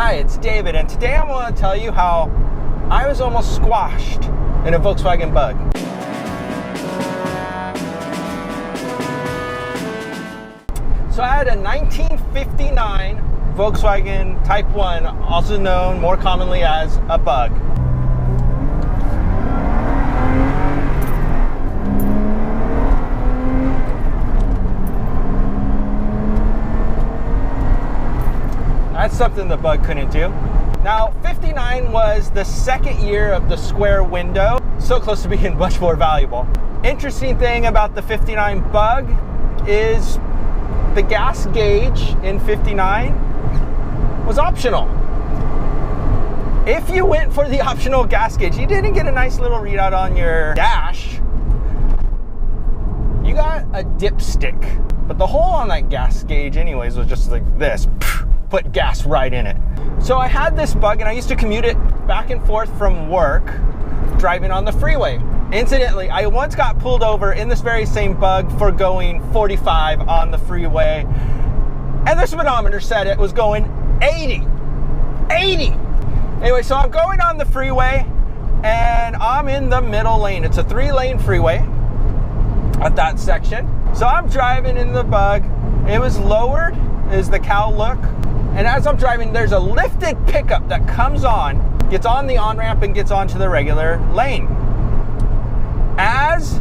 Hi, it's David, and today I want to tell you how I was almost squashed in a Volkswagen Bug. So I had a 1959 Volkswagen Type 1, also known more commonly as a Bug. That's something the Bug couldn't do. Now, 59 was the second year of the square window, so close to being much more valuable. Interesting thing about the 59 Bug is the gas gauge in 59 was optional. If you went for the optional gas gauge, you didn't get a nice little readout on your dash. You got a dipstick. But the hole on that gas gauge anyways was just like this. Put gas right in it. So I had this Bug and I used to commute it back and forth from work driving on the freeway. Incidentally, I once got pulled over in this very same Bug for going 45 on the freeway, and the speedometer said it was going 80. Anyway, so I'm going on the freeway and I'm in the middle lane. It's a 3-lane freeway at that section. So I'm driving in the Bug. It was lowered is the cow look. And as I'm driving, there's a lifted pickup that comes on, gets on the on-ramp and gets onto the regular lane. As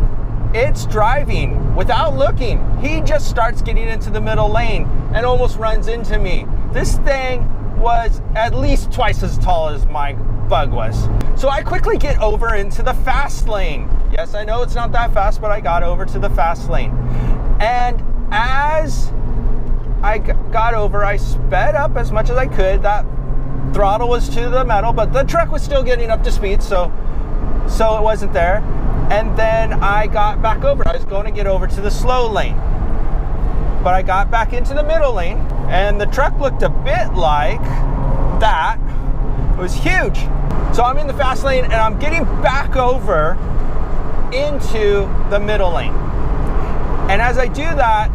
it's driving, without looking, he just starts getting into the middle lane and almost runs into me. This thing was at least twice as tall as my Bug was. So I quickly get over into the fast lane. Yes, I know it's not that fast, but I got over to the fast lane. And as I got over, I sped up as much as I could. That throttle was to the metal, but the truck was still getting up to speed, so it wasn't there. And then I got back over. I was going to get over to the slow lane, but I got back into the middle lane, and the truck looked a bit like that. It was huge. So I'm in the fast lane, and I'm getting back over into the middle lane. And as I do that,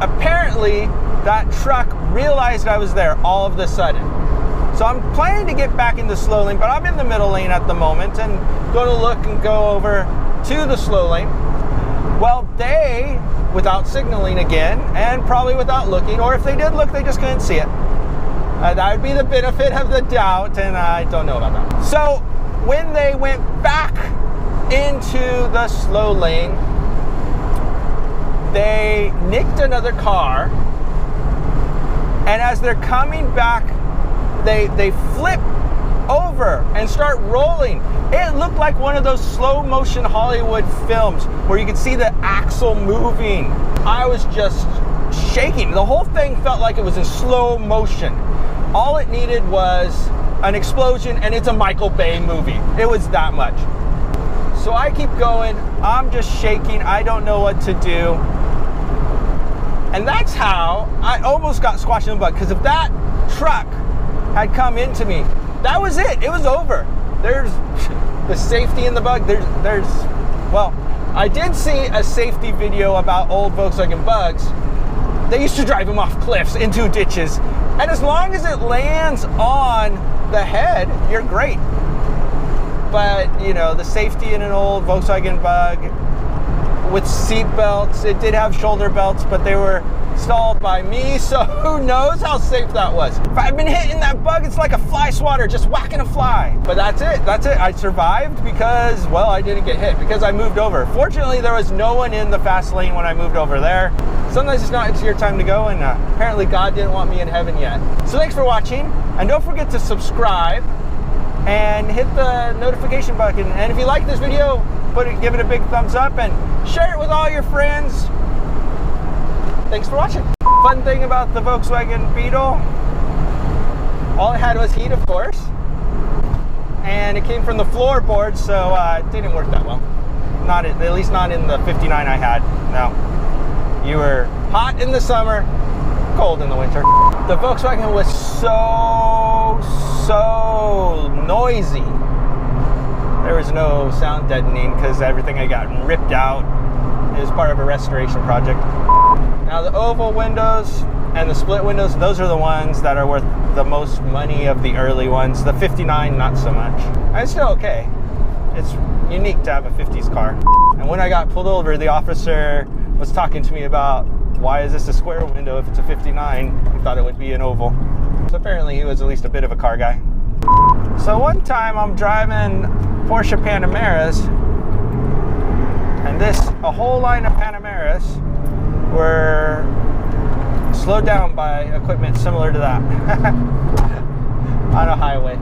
apparently that truck realized I was there all of a sudden. So I'm planning to get back in the slow lane, but I'm in the middle lane at the moment and going to look and go over to the slow lane. Well, they, without signaling again, and probably without looking, or if they did look, they just couldn't see it. That would be the benefit of the doubt, and I don't know about that. So when they went back into the slow lane, they nicked another car, and as they're coming back, they flip over and start rolling. It looked like one of those slow motion Hollywood films where you could see the axle moving. I was just shaking. The whole thing felt like it was in slow motion. All it needed was an explosion, and it's a Michael Bay movie. It was that much. So I keep going. I'm just shaking. I don't know what to do. And that's how I almost got squashed in the Bug, because if that truck had come into me, that was it. It was over. There's the safety in the Bug. Well, I did see a safety video about old Volkswagen Bugs. They used to drive them off cliffs into ditches. And as long as it lands on the head, you're great. But, you know, the safety in an old Volkswagen Bug with seat belts, it did have shoulder belts, but they were installed by me, so who knows how safe that was. If I'd been hitting that Bug, it's like a fly swatter, just whacking a fly. But that's it. I survived because, well, I didn't get hit, because I moved over. Fortunately, there was no one in the fast lane when I moved over there. Sometimes it's your time to go, and apparently God didn't want me in heaven yet. So thanks for watching, and don't forget to subscribe and hit the notification button. And if you like this video, give it a big thumbs up and share it with all your friends. Thanks for watching. Fun thing about the Volkswagen Beetle, all it had was heat, of course, and it came from the floorboard, so it didn't work that well. At least not in the 59 I had. No, you were hot in the summer, cold in the winter. The Volkswagen was so noisy. There was no sound deadening because everything had gotten ripped out. It was part of a restoration project. Now the oval windows, And the split windows, those are the ones that are worth the most money of the early ones. The 59, not so much. And it's still okay. It's unique to have a 50s car. And when I got pulled over, the officer was talking to me about, why is this a square window if it's a 59? He thought it would be an oval. So apparently he was at least a bit of a car guy. So one time I'm driving Porsche Panameras, and a whole line of Panameras were slowed down by equipment similar to that on a highway.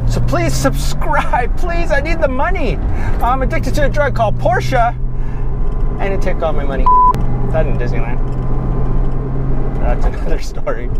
So please subscribe, please, I need the money. I'm addicted to a drug called Porsche, and it took all my money. That in Disneyland. That's another story.